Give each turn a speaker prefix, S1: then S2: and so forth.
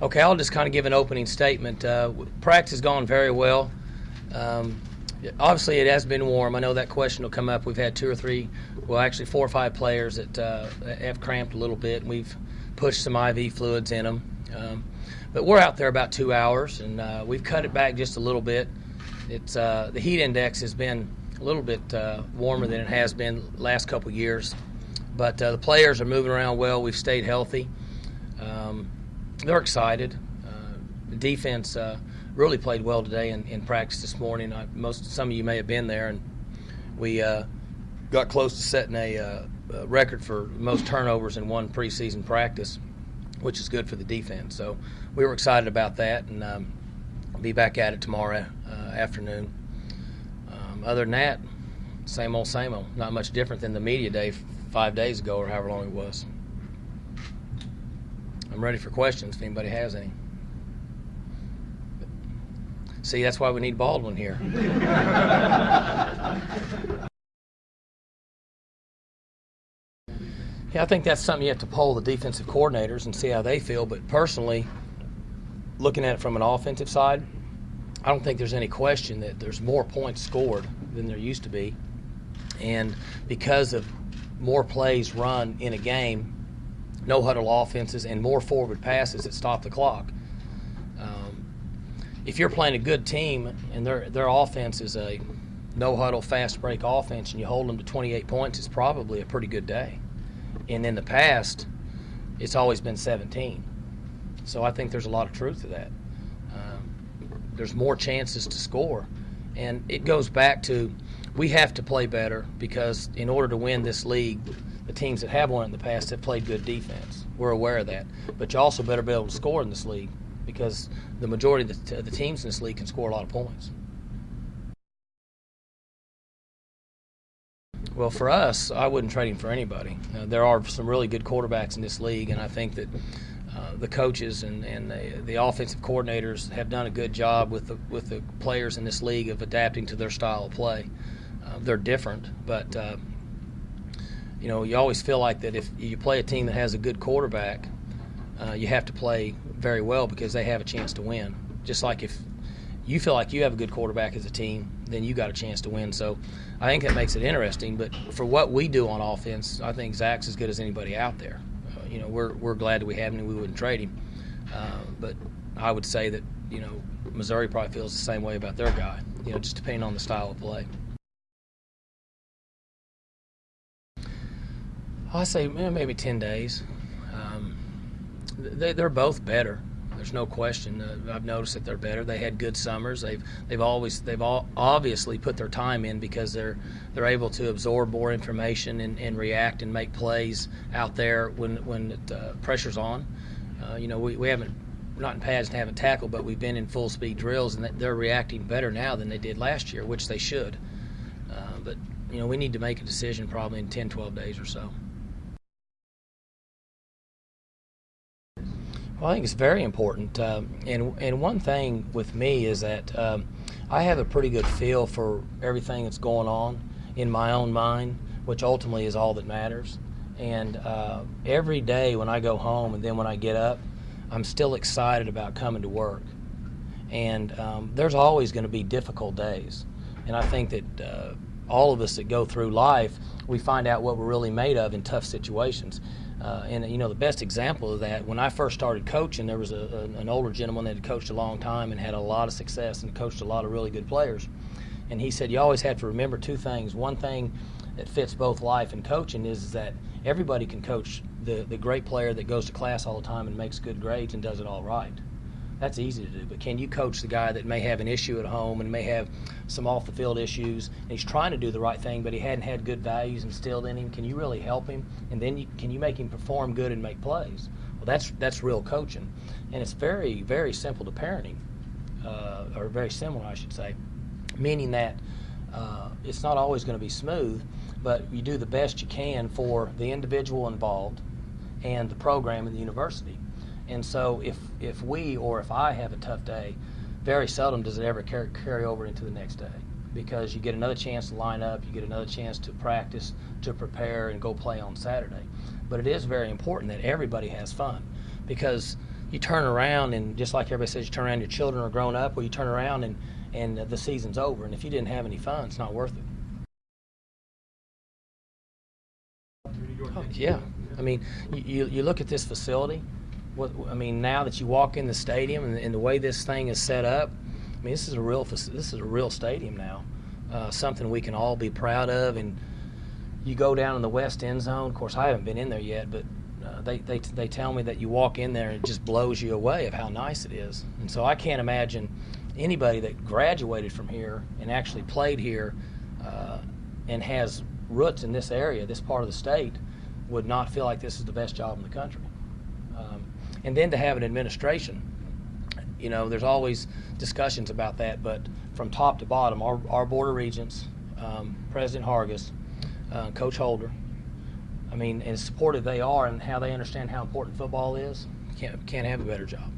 S1: Okay, I'll just kind of give an opening statement. Practice has gone very well. Obviously, it has been warm. I know that question will come up. We've had 4 or 5 players that have cramped a little bit, and we've pushed some IV fluids in them. But we're out there about 2 hours, and we've cut it back just a little bit. It's the heat index has been a little bit warmer than it has been the last couple of years. But the players are moving around well. We've stayed healthy. They're excited. The defense really played well today in practice this morning. Some of you may have been there, and we got close to setting a record for most turnovers in one preseason practice, which is good for the defense. So we were excited about that, and I'll be back at it tomorrow afternoon. Other than that, same old, same old. Not much different than the media day 5 days ago or however long it was. I'm ready for questions if anybody has any. See, that's why we need Baldwin here. Yeah, I think that's something you have to poll the defensive coordinators and see how they feel. But personally, looking at it from an offensive side, I don't think there's any question that there's more points scored than there used to be. And because of more plays run in a game, no-huddle offenses, and more forward passes that stop the clock. If you're playing a good team and their offense is a no-huddle, fast-break offense and you hold them to 28 points, it's probably a pretty good day. And in the past, it's always been 17. So I think there's a lot of truth to that. There's more chances to score. And it goes back to we have to play better because in order to win this league, the teams that have won in the past have played good defense. We're aware of that. But you also better be able to score in this league because the majority of the teams in this league can score a lot of points. Well, for us, I wouldn't trade him for anybody. There are some really good quarterbacks in this league, and I think that the coaches and the offensive coordinators have done a good job with the players in this league of adapting to their style of play. They're different, but you always feel like that if you play a team that has a good quarterback, you have to play very well because they have a chance to win. Just like if you feel like you have a good quarterback as a team, then you got a chance to win. So I think that makes it interesting. But for what we do on offense, I think Zac's as good as anybody out there. We're glad that we have him and we wouldn't trade him. But I would say that, Missouri probably feels the same way about their guy, just depending on the style of play. I say maybe 10 days. They're both better. There's no question. I've noticed that they're better. They had good summers. They've obviously put their time in because they're able to absorb more information and react and make plays out there when pressure's on. We haven't, we're not in pads and haven't tackled, but we've been in full speed drills and they're reacting better now than they did last year, which they should. But we need to make a decision probably in 10, 12 days or so. Well, I think it's very important. And one thing with me is that I have a pretty good feel for everything that's going on in my own mind, which ultimately is all that matters. And every day when I go home and then when I get up, I'm still excited about coming to work. And there's always going to be difficult days. And I think that all of us that go through life, we find out what we're really made of in tough situations. And the best example of that, when I first started coaching, there was an older gentleman that had coached a long time and had a lot of success and coached a lot of really good players. And he said you always have to remember 2 things. One thing that fits both life and coaching is that everybody can coach the great player that goes to class all the time and makes good grades and does it all right. That's easy to do. But can you coach the guy that may have an issue at home and may have some off-the-field issues, and he's trying to do the right thing, but he hadn't had good values instilled in him? Can you really help him? And then can you make him perform good and make plays? Well, that's real coaching. And it's very, very simple to parenting, or very similar, I should say, meaning that it's not always going to be smooth, but you do the best you can for the individual involved and the program and the university. And so if we or if I have a tough day, very seldom does it ever carry over into the next day because you get another chance to line up, you get another chance to practice, to prepare, and go play on Saturday. But it is very important that everybody has fun because you turn around and just like everybody says, you turn around, your children are grown up, or you turn around and the season's over. And if you didn't have any fun, it's not worth it. Oh, yeah, I mean, you look at this facility. Now that you walk in the stadium and the way this thing is set up, I mean, this is a real stadium now. Something we can all be proud of. And you go down in the west end zone. Of course, I haven't been in there yet, but they tell me that you walk in there and it just blows you away of how nice it is. And so I can't imagine anybody that graduated from here and actually played here and has roots in this area, this part of the state, would not feel like this is the best job in the country. And then to have an administration, there's always discussions about that, but from top to bottom, our Board of Regents, President Hargis, Coach Holder, as supportive they are and how they understand how important football is, can't have a better job.